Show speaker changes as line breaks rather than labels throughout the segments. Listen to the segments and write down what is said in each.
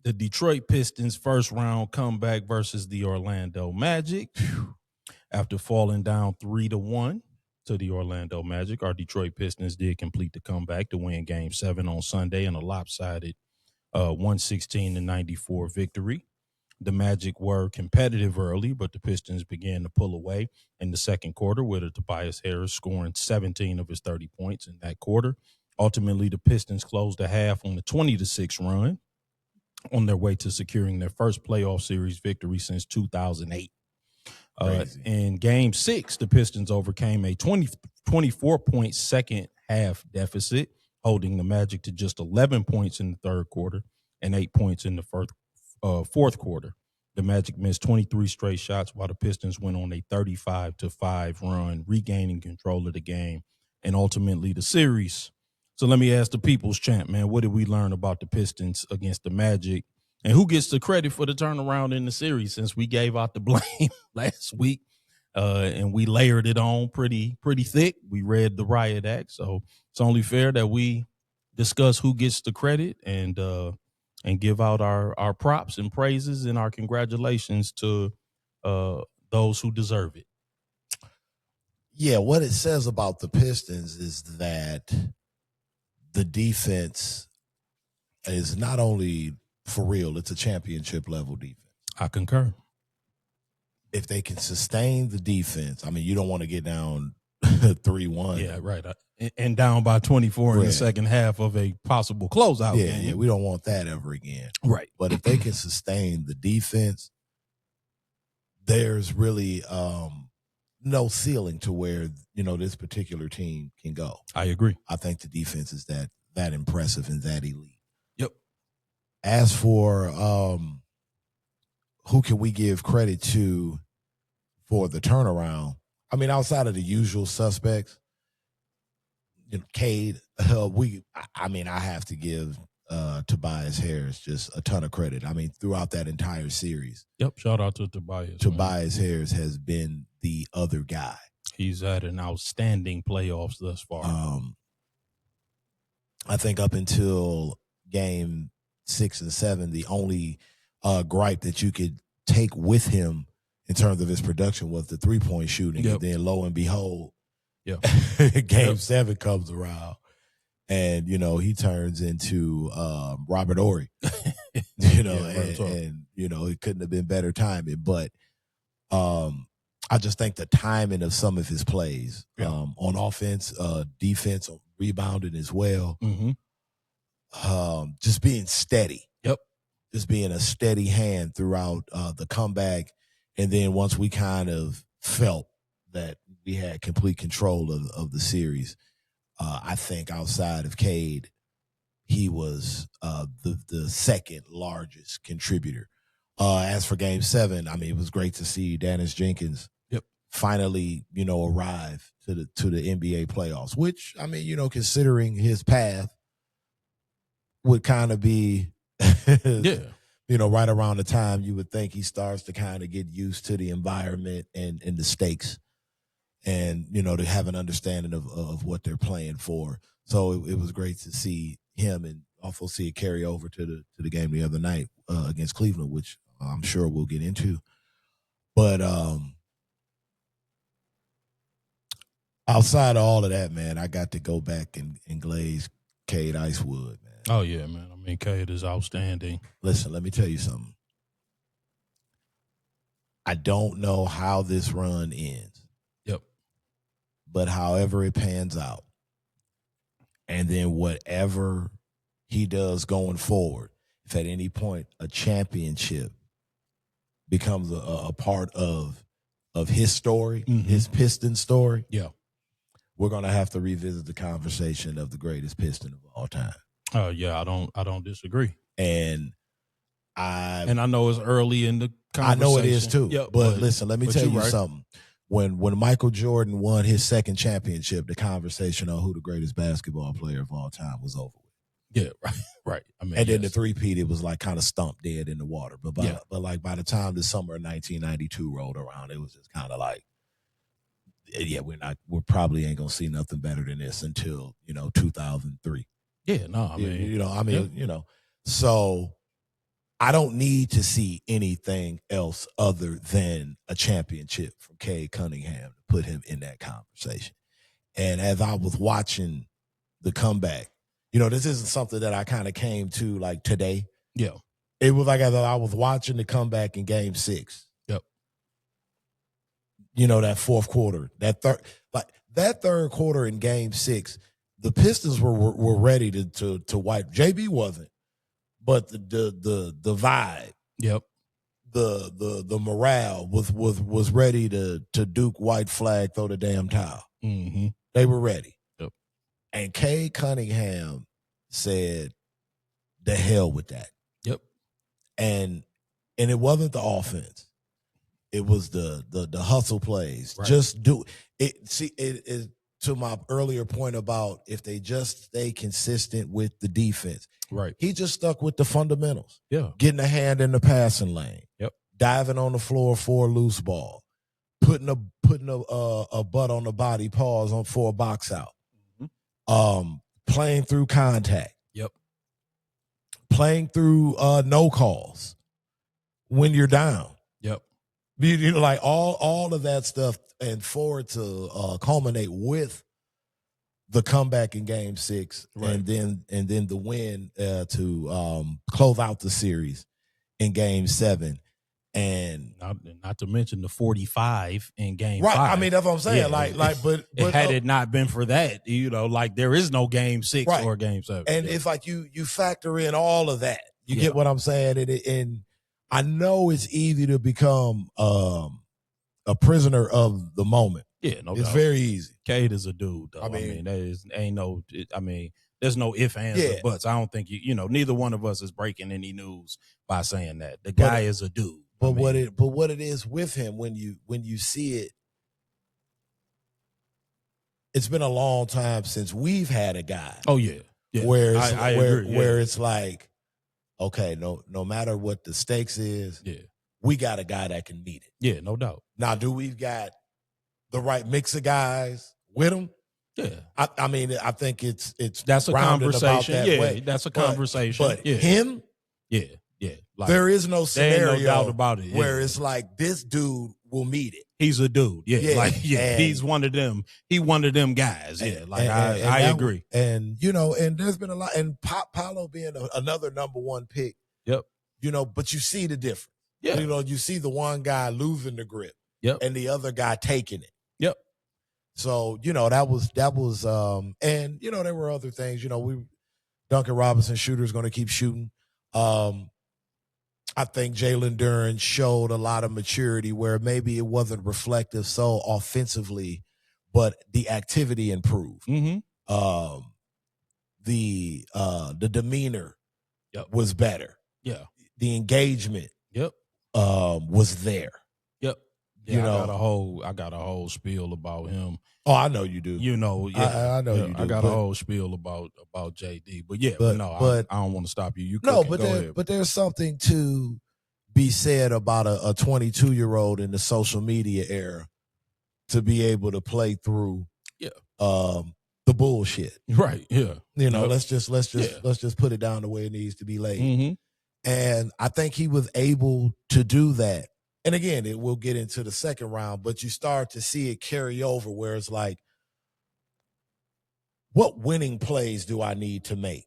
The Detroit Pistons first round comeback versus the Orlando Magic. After falling down 3-1 to the Orlando Magic, our Detroit Pistons did complete the comeback to win Game 7 on Sunday in a lopsided 116-94 victory. The Magic were competitive early, but the Pistons began to pull away in the second quarter with Tobias Harris scoring 17 of his 30 points in that quarter. Ultimately, the Pistons closed the half on a 20-6 run on their way to securing their first playoff series victory since 2008. In Game 6, the Pistons overcame a 24-point second half deficit, holding the Magic to just 11 points in the third quarter and 8 points in the fourth quarter. The Magic missed 23 straight shots while the Pistons went on a 35-5 run, regaining control of the game and ultimately the series. So let me ask the people's champ, man, what did we learn about the Pistons against the Magic? And who gets the credit for the turnaround in the series, since we gave out the blame last week and we layered it on pretty thick? We read the riot act. So it's only fair that we discuss who gets the credit and give out our props and praises and our congratulations to those who deserve it.
Yeah, what it says about the Pistons is that the defense is not only for real, it's a championship level defense.
I concur.
If they can sustain the defense, I mean, you don't want to get down 3-1.
Yeah, right. And down by 24 in the second half of a possible closeout game.
Yeah, we don't want that ever again.
Right.
But if they can sustain the defense, there's really no ceiling to where, this particular team can go.
I agree.
I think the defense is that impressive and that elite.
Yep.
As for who can we give credit to for the turnaround? I mean, outside of the usual suspects, Cade, I have to give Tobias Harris just a ton of credit. I mean, throughout that entire series.
Yep. Shout out to Tobias.
Tobias Harris has been the other guy.
He's had an outstanding playoffs thus far.
I think up until Game 6 and 7, the only gripe that you could take with him in terms of his production was the 3-point shooting.
Yep.
And then lo and behold,
Game
7 comes around and, he turns into Robert Horry, and it couldn't have been better timing. But I just think the timing of some of his plays on offense, defense, rebounding as well, just being steady.
Yep.
Just being a steady hand throughout the comeback. And then once we kind of felt that we had complete control of the series, I think outside of Cade, he was the second largest contributor. As for Game 7, I mean, it was great to see Dennis Jenkins finally, arrive to the NBA playoffs, which, I mean, considering his path would kind of be right around the time you would think he starts to kind of get used to the environment and the stakes and, to have an understanding of what they're playing for. So it was great to see him and also see it carry over to the game the other night against Cleveland, which I'm sure we'll get into. But outside of all of that, man, I got to go back and glaze Cade Icewood, man.
Oh, yeah, man. I mean, Cade is outstanding.
Listen, let me tell you something. I don't know how this run ends.
Yep.
But however it pans out, and then whatever he does going forward, if at any point a championship becomes a part of his story, his Piston story, we're going to have to revisit the conversation of the greatest Piston of all time.
Oh, yeah, I don't disagree.
And I
know it's early in the conversation.
I know it is too.
Yep,
but listen, let me tell you something. When Michael Jordan won his second championship, the conversation on who the greatest basketball player of all time was over with.
Yeah, right. I mean,
and then the three-peat, it was like kind of stumped dead in the water. But by the time the summer of 1992 rolled around, it was just kind of like, we probably ain't gonna see nothing better than this until 2003.
Yeah, no, I mean,
So I don't need to see anything else other than a championship from Cade Cunningham to put him in that conversation. And as I was watching the comeback, this isn't something that I kind of came to like today.
Yeah.
It was like as I was watching the comeback in Game 6.
Yep.
That fourth quarter, that third quarter in Game 6, the Pistons were ready to wipe. JB wasn't, but the vibe,
yep,
the morale was ready to Duke white flag, throw the damn towel.
Mm-hmm.
They were ready.
Yep.
And Cade Cunningham said, "The hell with that."
Yep.
And it wasn't the offense; it was the hustle plays.
Right.
Just do it. See, it to my earlier point about if they just stay consistent with the defense.
Right.
He just stuck with the fundamentals.
Yeah.
Getting a hand in the passing lane.
Yep.
Diving on the floor for a loose ball. Putting a butt on the body, pause on for a box out. Mm-hmm. Playing through contact.
Yep.
Playing through no calls when you're down.
Yep.
Like all of that stuff, and for it to culminate with the comeback in Game 6,
right.
and then the win to close out the series in Game 7. And
not to mention the 45 in Game 5.
I mean, that's what I'm saying.
Yeah.
But
had it not been for that, there is no Game 6
right.
or Game 7.
And it's like you factor in all of that. You get what I'm saying? And I know it's easy to become a prisoner of the moment.
Yeah, no
it's
doubt.
very easy.
Cade is a dude, though. I mean there's no ifs, ands, or buts. I don't think neither one of us is breaking any news by saying that. The guy is a dude.
But what it is with him when you see it, it's been a long time since we've had a guy.
Oh yeah.
Where
I agree.
Where it's like, okay, no matter what the stakes is, we got a guy that can meet it.
Yeah, no doubt.
Now, do we've got the right mix of guys with him?
Yeah.
I mean, I think it's
that's a conversation.
Way.
That's a conversation.
But him,
yeah. Like,
there is no scenario
no doubt about it.
Where it's like this dude will meet it.
He's a dude. He's one of them. He one of them guys. I agree.
And and there's been a lot. And Paolo being another number one pick.
Yep.
But you see the difference.
Yeah.
You see the one guy losing the grip.
Yep.
And the other guy taking it.
Yep.
So that was and there were other things. Duncan Robinson shooter's going to keep shooting. I think Jalen Duren showed a lot of maturity where maybe it wasn't reflective so offensively, but the activity improved.
Mm-hmm.
The demeanor was better.
Yeah.
The engagement was there.
Yep. Yeah, I got a whole spiel about him.
Oh, I know you do.
I know you do. I got a whole spiel about JD, but I don't want to stop you. You
no,
ahead.
But there's something to be said about a 22-year-old in the social media era to be able to play through the bullshit.
Right. Yeah.
Let's just put it down the way it needs to be laid.
Mm-hmm.
And I think he was able to do that. And again, we'll get into the second round, but you start to see it carry over where it's like, what winning plays do I need to make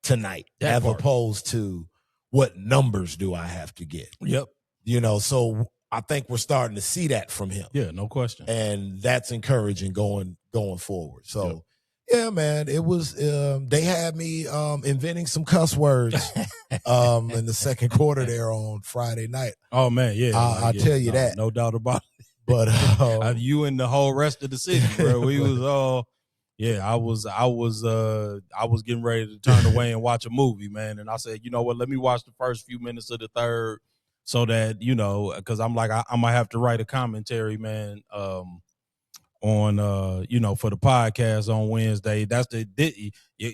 tonight as opposed to what numbers do I have to get?
Yep.
So I think we're starting to see that from him.
Yeah, no question.
And that's encouraging going forward. So, yeah, man, it was they had me inventing some cuss words in the second quarter there on Friday night.
Oh, man, yeah.
I'll tell you that.
No doubt about it.
But
you and the whole rest of the city, bro. We was all I was getting ready to turn away and watch a movie, man. And I said, you know what, let me watch the first few minutes of the third so that, because I'm like, I might have to write a commentary, man, on for the podcast on Wednesday. That's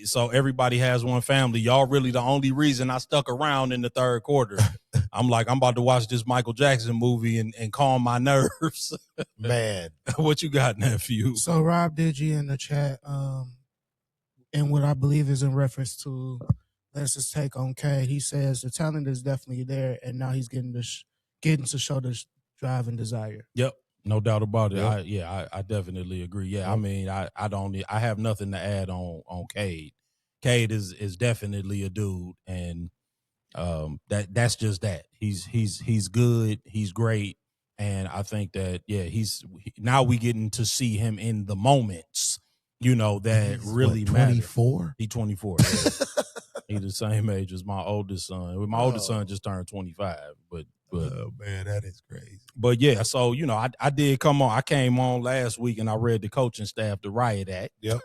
so everybody has one family. Y'all really the only reason I stuck around in the third quarter. I'm like, I'm about to watch this Michael Jackson movie and calm my nerves.
Man.
What you got, nephew?
So Rob Digi in the chat, and what I believe is in reference to That's his take on Cade. He says the talent is definitely there, and now he's getting to show the drive and desire.
Yep, no doubt about it.
Yep.
I definitely agree. Yeah, I
Yep.
mean, I have nothing to add on Cade. Cade is definitely a dude, and that's just that. He's good. He's great, and I think that now we getting to see him in the moments, that really matter.
24.
He 24. Yeah. He's the same age as my oldest son. My oldest son just turned 25, but
oh man, that is crazy.
But yeah, so I did come on. I came on last week and I read the coaching staff, the Riot Act.
Yep.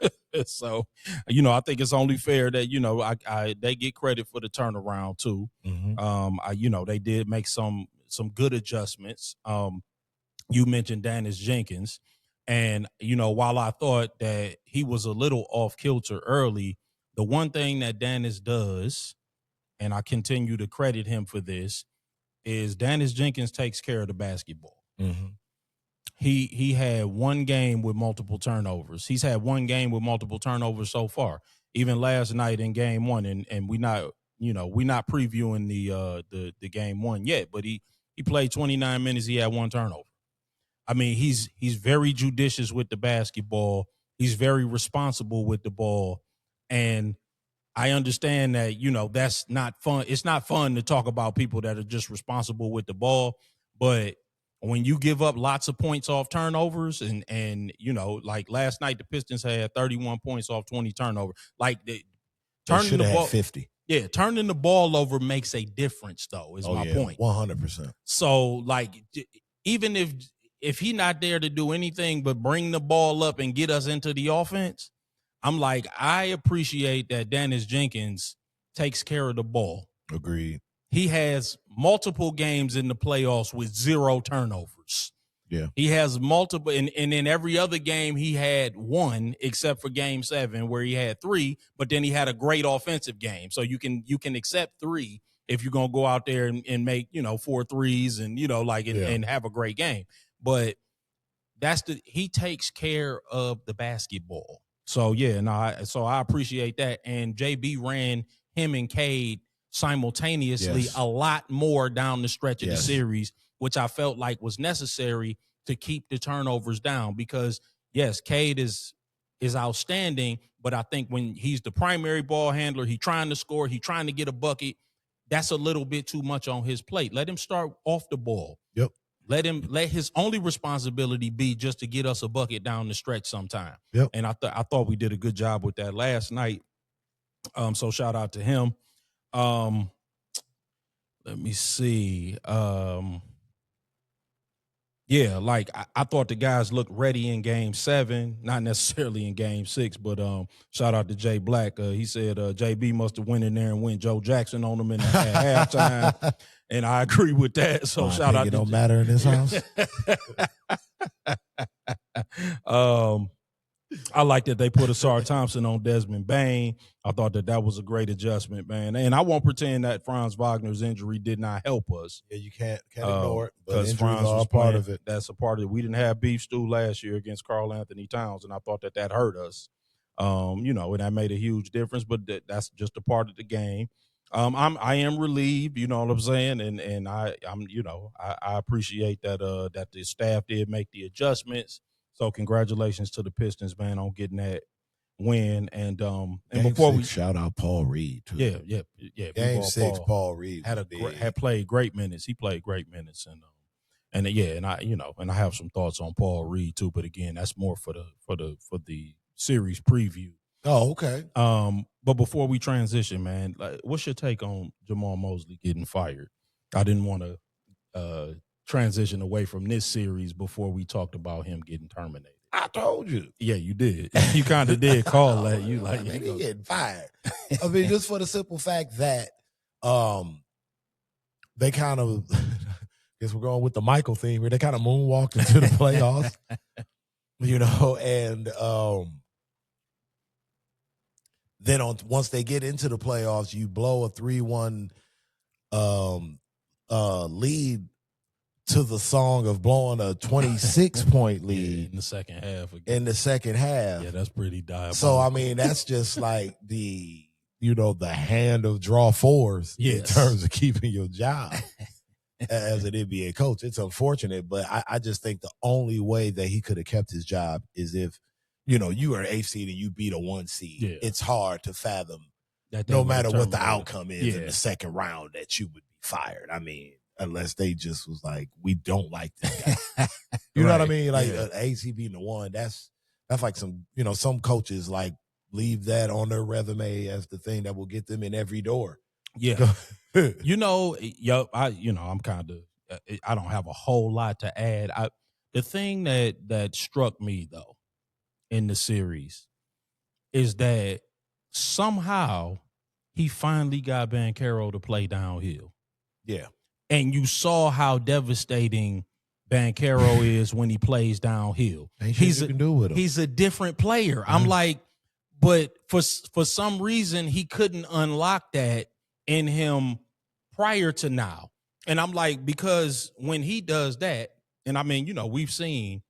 So, I think it's only fair that they get credit for the turnaround too.
Mm-hmm.
They did make some good adjustments. You mentioned Dennis Jenkins, and while I thought that he was a little off kilter early, the one thing that Dennis does, and I continue to credit him for this, is Dennis Jenkins takes care of the basketball.
Mm-hmm.
He had one game with multiple turnovers. He's had one game with multiple turnovers so far. Even last night in game one, and we're not previewing the game one yet, but he played 29 minutes. He had one turnover. I mean, he's very judicious with the basketball. He's very responsible with the ball, and I understand that, that's not fun. It's not fun to talk about people that are just responsible with the ball. But when you give up lots of points off turnovers and like last night, the Pistons had 31 points off 20 turnovers. Like
turning the ball 50.
Yeah, turning the ball over makes a difference, though, is my point.
100%.
So, like, even if he's not there to do anything but bring the ball up and get us into the offense, I'm like, I appreciate that Dennis Jenkins takes care of the ball.
Agreed.
He has multiple games in the playoffs with 0 turnovers.
Yeah.
He has multiple, and in every other game he had 1, except for game 7 where he had 3, but then he had a great offensive game. So you can accept 3 if you're going to go out there and make, 4 threes and, and have a great game. But he takes care of the basketball. So, I appreciate that. And JB ran him and Cade simultaneously a lot more down the stretch of the series, which I felt like was necessary to keep the turnovers down because, yes, Cade is outstanding, but I think when he's the primary ball handler, he's trying to score, he's trying to get a bucket, that's a little bit too much on his plate. Let him start off the ball.
Yep.
Let his only responsibility be just to get us a bucket down the stretch sometime.
Yep.
And I thought we did a good job with that last night. So shout out to him. Let me see. I thought the guys looked ready in game 7, not necessarily in game 6, but shout out to Jay Black. He said JB must have went in there and went Joe Jackson on them at halftime. And I agree with that. So shout out.
It don't matter in this house.
I like that they put Asar Thompson on Desmond Bane. I thought that was a great adjustment, man. And I won't pretend that Franz Wagner's injury did not help us.
Yeah, you can't ignore it.
Because Franz was part of it. That's a part of it. We didn't have beef stew last year against Karl Anthony Towns, and I thought that hurt us. And that made a huge difference, but that's just a part of the game. I am relieved, you know what I'm saying, and I appreciate that that the staff did make the adjustments. So congratulations to the Pistons, man, on getting that win. And before we
shout out Paul Reed too.
Yeah.
Game 6, Paul Reed
had played great minutes. He played great minutes, and I have some thoughts on Paul Reed too. But again, that's more for the series preview.
Oh, okay.
But before we transition, man, what's your take on Jamal Mosley getting fired? I didn't want to transition away from this series before we talked about him getting terminated.
I told you.
Yeah, you did. You kind of did call that. You like
he getting fired. I mean, just for the simple fact that they kind of, I guess we're going with the Michael theme here. They kind of moonwalked into the playoffs, and then once they get into the playoffs, you blow a 3-1 lead to the song of blowing a 26-point lead
in the second half.
In the second half.
Yeah, that's pretty diabolical.
So, I mean, that's just like the the hand of draw fours in
Yes.
terms of keeping your job as an NBA coach. It's unfortunate, but I just think the only way that he could have kept his job is if, you are an 8th seed and you beat a 1 seed.
Yeah.
It's hard to fathom,
That they
no
would
matter what the
terminate it.
outcome is in the second round, that you would be fired. I mean, unless they just was like, we don't like this guy. You know what I
Right.
mean? Like
Yeah.
an AC beating a 1, that's like some, some coaches like leave that on their resume as the thing that will get them in every door.
Yeah. I'm kind of, I don't have a whole lot to add. The thing that struck me though in the series is that somehow he finally got Banchero to play downhill.
Yeah.
And you saw how devastating Banchero is when he plays downhill.
He's can do with him.
He's a different player. I'm like, but for some reason he couldn't unlock that in him prior to now. And I'm like, because when he does that, and I mean, we've seen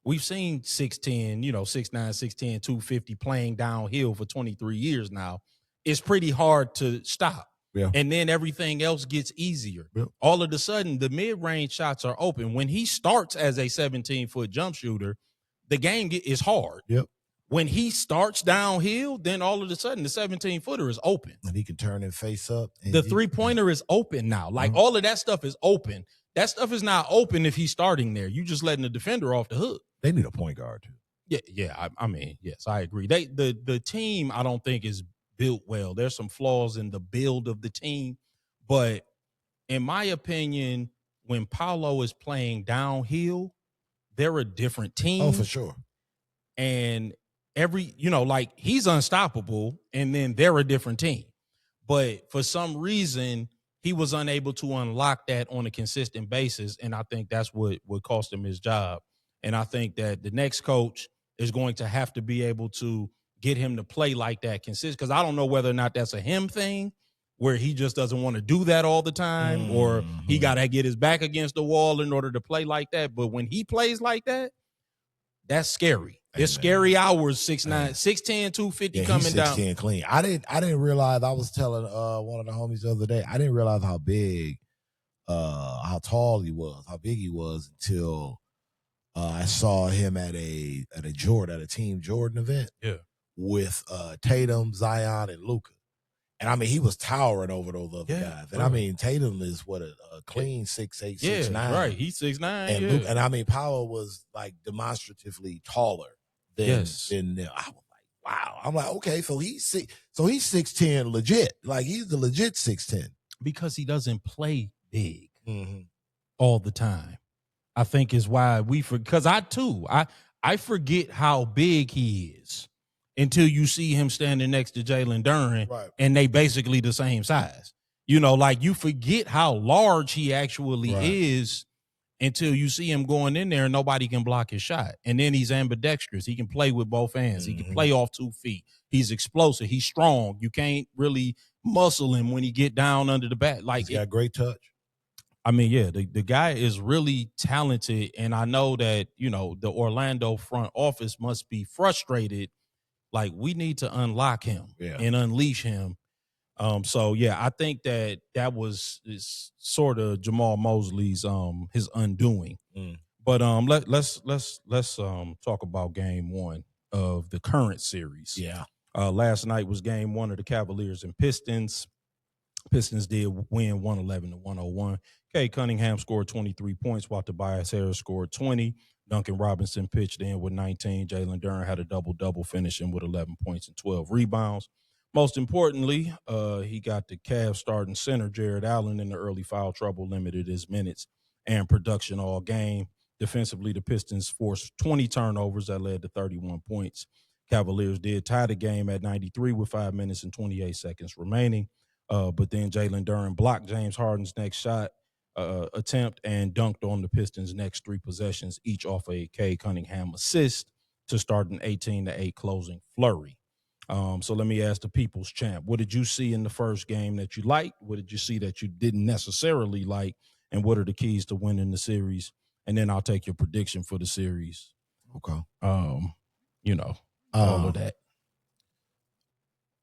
6'10, 6'9, 6'10, 250 playing downhill for 23 years now. It's pretty hard to stop.
Yeah.
And then everything else gets easier.
Yep.
All of a sudden, the mid-range shots are open. When he starts as a 17-foot jump shooter, the game is hard.
Yep.
When he starts downhill, then all of a sudden the 17-footer is open.
And he can turn and face up. And
the three-pointer is open now. Like all of that stuff is open. That stuff is not open if he's starting there. You just letting the defender off the hook.
They need a point guard too.
Yeah. I mean, yes, I agree. The team, I don't think is built well. There's some flaws in the build of the team, but in my opinion, when Paolo is playing downhill, they're a different team.
Oh, for sure.
And he's unstoppable, and then they're a different team. But for some reason, he was unable to unlock that on a consistent basis, and I think that's what cost him his job. And I think that the next coach is going to have to be able to get him to play like that consistent, because I don't know whether or not that's a him thing where he just doesn't want to do that all the time, or he got to get his back against the wall in order to play like that. But when he plays like that, that's scary. It's scary hours, 6'9", 6'10", 250 coming down.
6'10" clean. I didn't realize, I was telling one of the homies the other day, I didn't realize how big, how tall he was, how big he was until I saw him at a Team Jordan event.
Yeah.
With Tatum, Zion, and Luka. And I mean, he was towering over those other guys. And I mean, Tatum is a clean 6'8", 6'9".
Right. He's 6'9".
And Luka, and I mean, Powell was like demonstratively taller than them. I was like, wow. I'm like, okay, so he's 6'10" legit. Like he's the legit 6'10".
Because he doesn't play big all the time. I think is why because I forget how big he is until you see him standing next to Jalen Duren, and they basically the same size. Like you forget how large he actually is until you see him going in there and nobody can block his shot. And then he's ambidextrous. He can play with both hands. He can play off 2 feet. He's explosive. He's strong. You can't really muscle him when he get down under the bat. Like
he's got great touch.
I mean, yeah, the guy is really talented, and I know that, the Orlando front office must be frustrated. Like, we need to unlock him and unleash him. So yeah, I think that is sort of Jamal Mosley's his undoing. But let's talk about game 1 of the current series.
Yeah.
Last night was game 1 of the Cavaliers and Pistons. Pistons did win 111-101. Cade Cunningham scored 23 points, while Tobias Harris scored 20. Duncan Robinson pitched in with 19. Jalen Duren had a double-double, finishing with 11 points and 12 rebounds. Most importantly, he got the Cavs starting center, Jared Allen, in the early foul trouble, limited his minutes and production all game. Defensively, the Pistons forced 20 turnovers that led to 31 points. Cavaliers did tie the game at 93 with 5 minutes and 28 seconds remaining. But then Jalen Duren blocked James Harden's next shot attempt and dunked on the Pistons' next 3 possessions, each off a Cade Cunningham assist to start an 18-8 closing flurry. So let me ask the people's champ, what did you see in the first game that you liked? What did you see that you didn't necessarily like? And what are the keys to winning the series? And then I'll take your prediction for the series.
Okay.
All of that.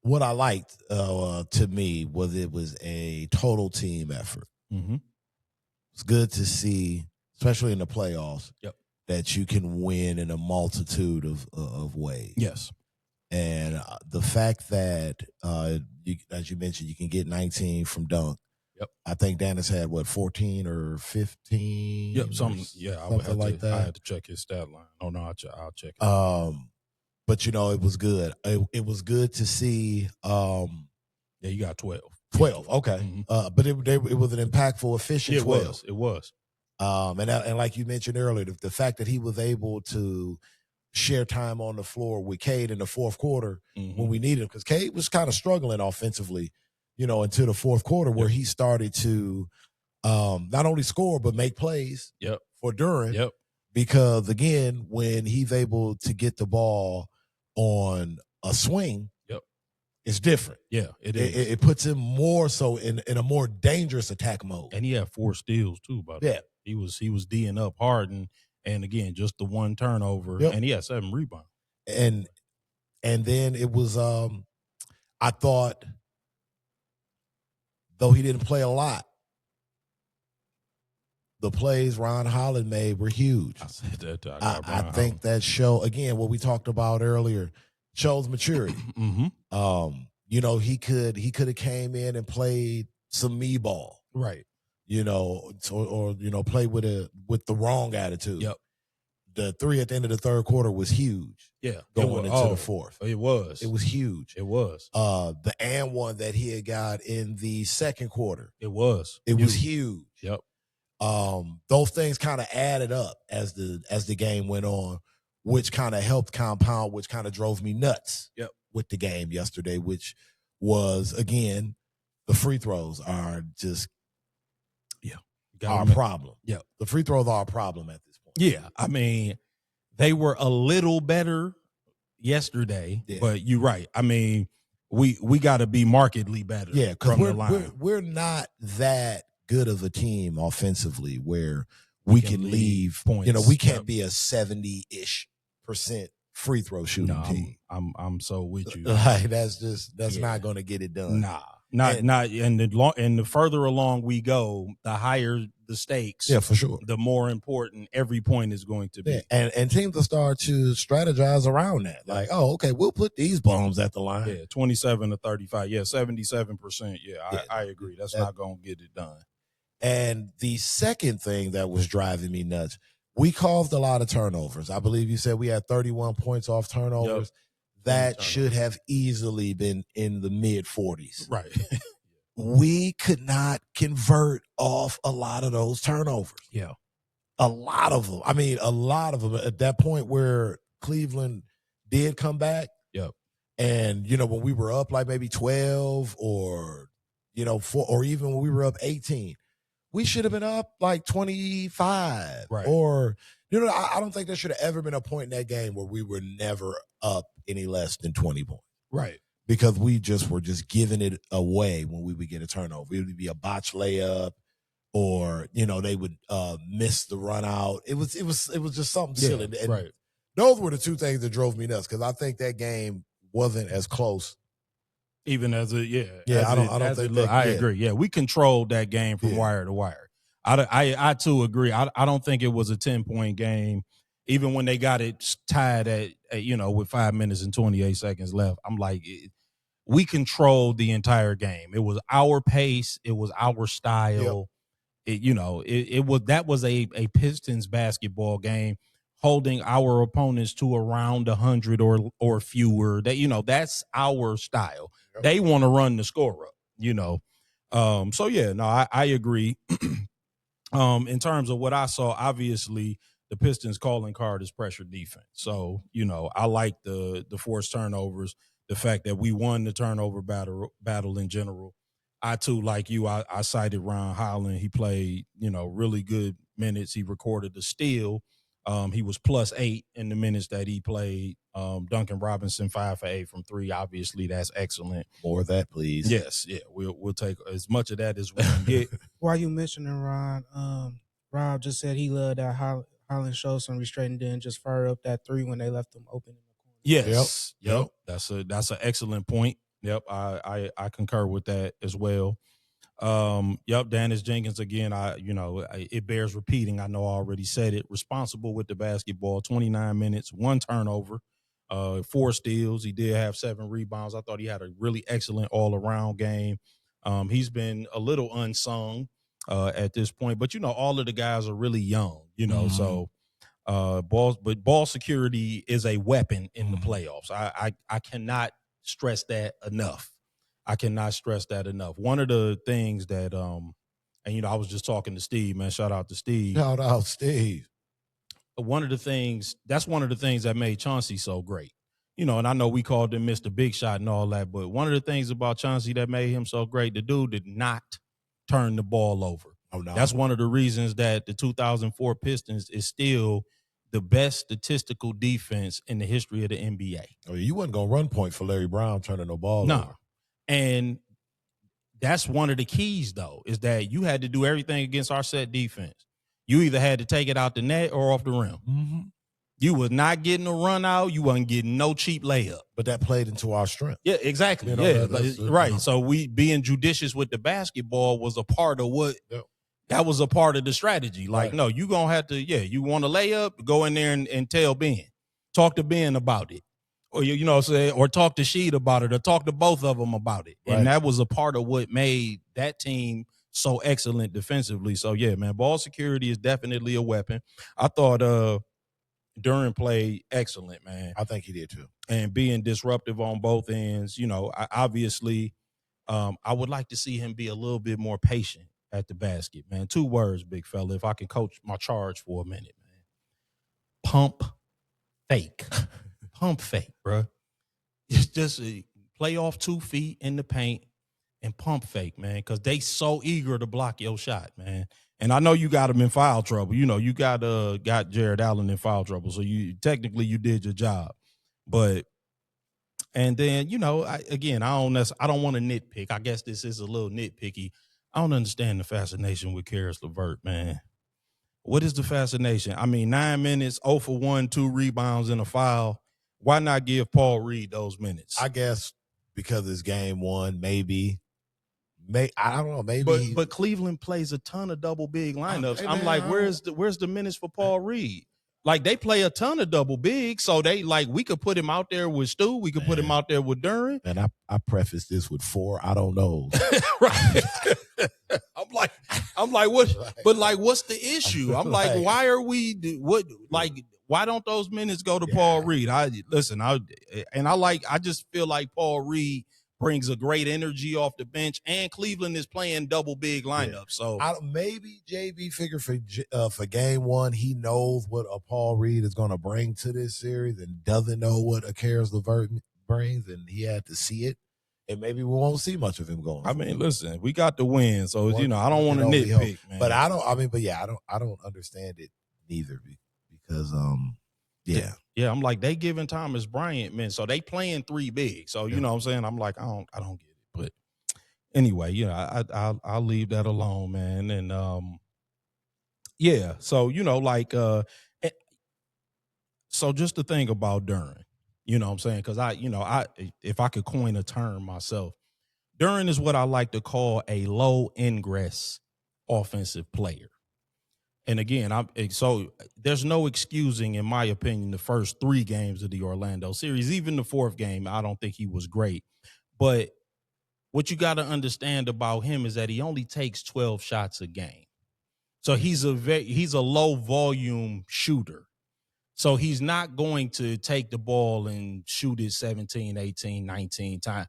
what I liked to me was it was a total team effort.
Mm-hmm.
It's good to see, especially in the playoffs,
Yep.
that you can win in a multitude of ways.
Yes.
And the fact that, as you mentioned, you can get 19 from dunk.
Yep.
I think Dennis had, 14 or 15?
Yep. Something
like that.
I had to check his stat line. Oh, no, I'll check it.
But, it was good. It was good to see.
Yeah, you got 12.
12, okay.
Mm-hmm.
But it was an impactful, efficient 12.
It was.
And like you mentioned earlier, the fact that he was able to share time on the floor with Cade in the fourth quarter when we needed him, because Cade was kind of struggling offensively, until the fourth quarter, where he started to not only score but make plays for Duran.
Yep.
Because again, when he's able to get the ball on a swing, it's different.
Yeah, it is.
It puts him more so in a more dangerous attack mode.
And he had 4 steals too, by the way. He was D'ing up hard, and again, just the one turnover, and he had 7 rebounds.
And then it was I thought, though he didn't play a lot, the plays Ron Holland made were huge.
I said that.
I think that show, again, what we talked about earlier, shows maturity. He could have came in and played some me ball,
right?
Or play with the wrong attitude.
Yep.
The 3 at the end of the third quarter was huge.
Yeah,
going into the fourth,
it was
huge.
It was
the and one that he had got in the second quarter.
It was
huge.
Yep.
Those things kind of added up as the game went on, which kind of helped compound, which kind of drove me nuts with the game yesterday, which was, again, the free throws are just our problem.
Yeah.
The free throws are a problem at this point.
Yeah. I mean, they were a little better yesterday, but you're right. I mean, we got to be markedly better.
Yeah, because we're not that good of a team offensively where we can leave points. We can't be a 70-ish% free throw shooting team.
I'm so with you.
Like that's not going to get it done.
And the further along we go, the higher the stakes.
Yeah, for sure.
The more important every point is going to be.
Yeah. And teams will start to strategize around that. Like, oh, okay, we'll put these bombs at the line.
Yeah, 27 to 35. Yeah, 77%. Yeah, I agree. That's not going to get it done.
And the second thing that was driving me nuts, we caused a lot of turnovers. I believe you said we had 31 points off turnovers. Yep. That should have easily been in the mid-40s.
Right.
We could not convert off a lot of those turnovers.
Yeah.
A lot of them. I mean, a lot of them at that point where Cleveland did come back.
Yep.
And, when we were up like maybe 12 or, 4, or even when we were up 18, we should have been up like 25.
Right.
Or, I don't think there should have ever been a point in that game where we were never up any less than 20 points.
Right.
Because we were just giving it away when we would get a turnover. It would be a botch layup, or they would miss the run out. It was just something silly. And
right.
Those were the two things that drove me nuts, because I think that game wasn't as close.
Even as I agree. Yeah, we controlled that game from wire to wire. I too agree. I don't think it was a 10-point game. Even when they got it tied at with 5 minutes and 28 seconds left, I'm like, we controlled the entire game. It was our pace. It was our style. Yep. That was a Pistons basketball game, holding our opponents to around 100 or fewer. That that's our style. Yep. They want to run the score up. I agree. In terms of what I saw, obviously the Pistons calling card is pressure defense. So, I like the forced turnovers, the fact that we won the turnover battle in general. I too, like you, I cited Ron Holland. He played, really good minutes. He recorded the steal. He was +8 in the minutes that he played. Duncan Robinson 5 for 8 from 3. Obviously, that's excellent.
More of that, please.
Yes, yeah. We'll take as much of that as we can get.
While you mentioning Ron, Rob just said he loved that Holland showed some restraint and then just fire up that 3 when they left them open in the corner.
Yes. Yep. That's an excellent point. Yep, I concur with that as well. Yep, Dennis Jenkins again. It bears repeating. I know I already said it. Responsible with the basketball. 29 minutes, 1 turnover, 4 steals. He did have 7 rebounds. I thought he had a really excellent all around game. He's been a little unsung at this point, but all of the guys are really young. So ball security is a weapon in the playoffs. I cannot stress that enough. I cannot stress that enough. One of the things that I was just talking to Steve, man. Shout out to Steve.
Shout out Steve.
One of the things that made Chauncey so great. And I know we called him Mr. Big Shot and all that, but one of the things about Chauncey that made him so great, the dude did not turn the ball over.
Oh, no.
That's one of the reasons that the 2004 Pistons is still the best statistical defense in the history of the NBA.
Oh, you wasn't going to run point for Larry Brown turning the ball over.
And that's one of the keys, though, is that you had to do everything against our set defense. You either had to take it out the net or off the rim.
Mm-hmm.
You was not getting a run out. You wasn't getting no cheap layup.
But that played into our strength.
Yeah, exactly. Right. So we being judicious with the basketball was a part of what that was a part of the strategy. Like, no, you going to have to, you want a layup, go in there and tell Ben. Talk to Ben about it. Or, or talk to Sheed about it, or talk to both of them about it.
Right.
And that was a part of what made that team so excellent defensively. So, yeah, man, ball security is definitely a weapon. I thought Duran played excellent, man.
I think he did too.
And being disruptive on both ends, I would like to see him be a little bit more patient at the basket, man. 2 words, big fella, if I can coach my charge for a minute, man. Pump fake. Pump fake, bro. It's just play off 2 feet in the paint and pump fake, man, because they so eager to block your shot, man. And I know you got them in foul trouble. You got Jared Allen in foul trouble, so you did your job. But and then I don't want to nitpick. I guess this is a little nitpicky. I don't understand the fascination with Karis LeVert, man. What is the fascination? I mean, 9 minutes, 0 for 1, 2 rebounds, and a foul. Why not give Paul Reed those minutes?
I guess because it's game 1, maybe. I don't know, maybe.
But Cleveland plays a ton of double big lineups. I'm like, where's the minutes for Paul Reed? Like, they play a ton of double big, so we could put him out there with Stu, we could put him out there with Duran.
And I preface this with 4 I don't know.
Right. I'm like, what? But what's the issue? I'm like, why are we why don't those minutes go to Paul Reed? I just feel like Paul Reed brings a great energy off the bench, and Cleveland is playing double big lineup. So
maybe JB figure for game 1, he knows what a Paul Reed is going to bring to this series and doesn't know what a Karis LeVert brings, and he had to see it. And maybe we won't see much of him going.
I mean, listen, we got the win, so I don't want to nitpick, man.
But I don't understand it neither because
I'm like, they giving Thomas Bryant, man, so they playing 3 big. So you know what I'm saying? I'm like, I don't get it. But anyway, I'll leave that alone, man. And so so just the thing about Duran. You know what I'm saying? Because if I could coin a term myself, Duran is what I like to call a low ingress offensive player. And again, so there's no excusing, in my opinion, the first 3 games of the Orlando series. Even the 4th game, I don't think he was great. But what you got to understand about him is that he only takes 12 shots a game. So he's a low volume shooter. So he's not going to take the ball and shoot it 17, 18, 19 times.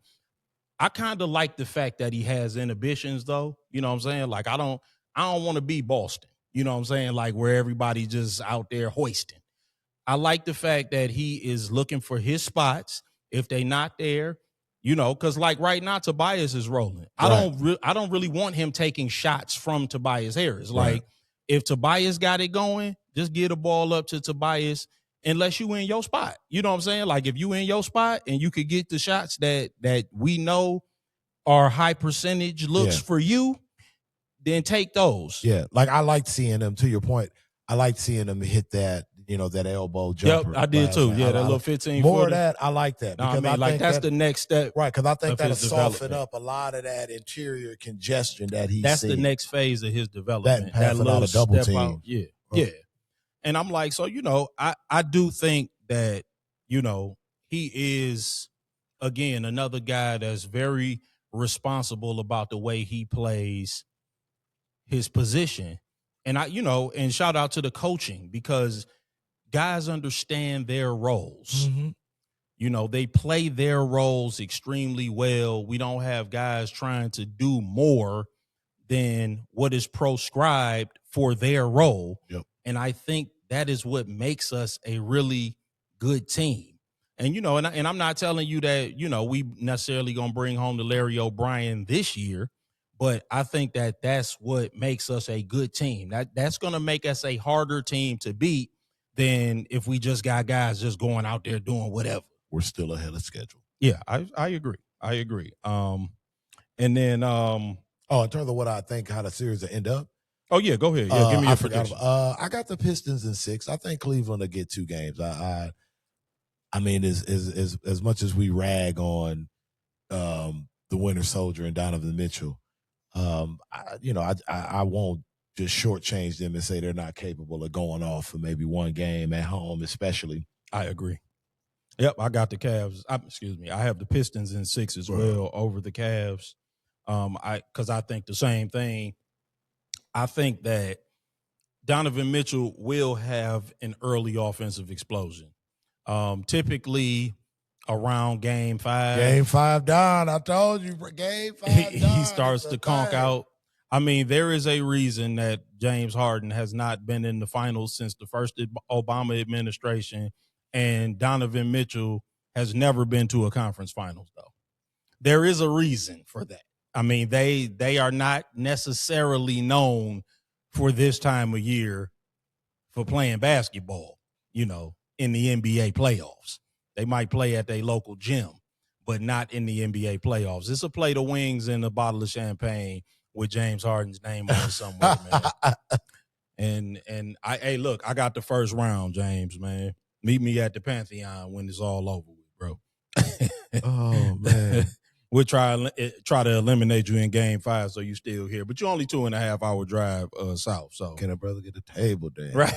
I kind of like the fact that he has inhibitions, though. You know what I'm saying? Like, I don't want to be Boston. You know what I'm saying? Like, where everybody just out there hoisting. I like the fact that he is looking for his spots. If they not there, because like right now, Tobias is rolling. Right. I don't really want him taking shots from Tobias Harris.
Right.
Like, if Tobias got it going, just get a ball up to Tobias unless you in your spot. You know what I'm saying? Like, if you in your spot and you could get the shots that we know are high percentage looks for you, then take those.
Yeah, like I like seeing them, to your point, I like seeing them hit that, that elbow jumper.
Yep, I did
last
too.
night.
Yeah,
I
that little
like-
15
more of
footer.
that. I like that
No, I
because
mean,
I
like
think
that's the next step.
right, because I think
of
that'll
his
soften
development.
up a lot of that interior congestion that he's
That's
seeing.
the next phase of his
That
development.
and
That
passing
little
out of double
step out.
teams.
Yeah,
Oh.
yeah. And I'm like, so I do think that he is again another guy that's very responsible about the way he plays his position. And and shout out to the coaching because guys understand their roles.
Mm-hmm.
They play their roles extremely well. We don't have guys trying to do more than what is proscribed for their role.
Yep.
And I think that is what makes us a really good team. And, and I'm not telling you that, we necessarily going to bring home the Larry O'Brien this year, but I think that that's what makes us a good team. That's going to make us a harder team to beat than if we just got guys just going out there doing whatever.
We're still ahead of schedule.
Yeah, I agree. I agree. And then
in terms of what I think how the series will end up.
Oh yeah, go ahead. Yeah, give me your
I
prediction.
I got the Pistons in 6. I think Cleveland will get 2 games. I mean, as much as we rag on the Winter Soldier and Donovan Mitchell, I won't just shortchange them and say they're not capable of going off for maybe one game at home, especially.
I agree. Yep, I got the Cavs. I have the Pistons in 6 as well over the Cavs. Because I think the same thing. I think that Donovan Mitchell will have an early offensive explosion. Typically around game 5.
Game 5 down. I told you, game 5 down.
He starts to conk out. I mean, there is a reason that James Harden has not been in the finals since the first Obama administration, and Donovan Mitchell has never been to a conference finals, though. There is a reason for that. I mean, they are not necessarily known for this time of year for playing basketball, in the NBA playoffs. They might play at their local gym, but not in the NBA playoffs. It's a plate of wings and a bottle of champagne with James Harden's name on it somewhere, man. And look, I got the first round, James, man. Meet me at the Pantheon when it's all over with, bro.
Oh, man.
We'll try to eliminate you in game 5 so you still here. But you're only 2.5 hour drive south. So
can a brother get a table there?
Right.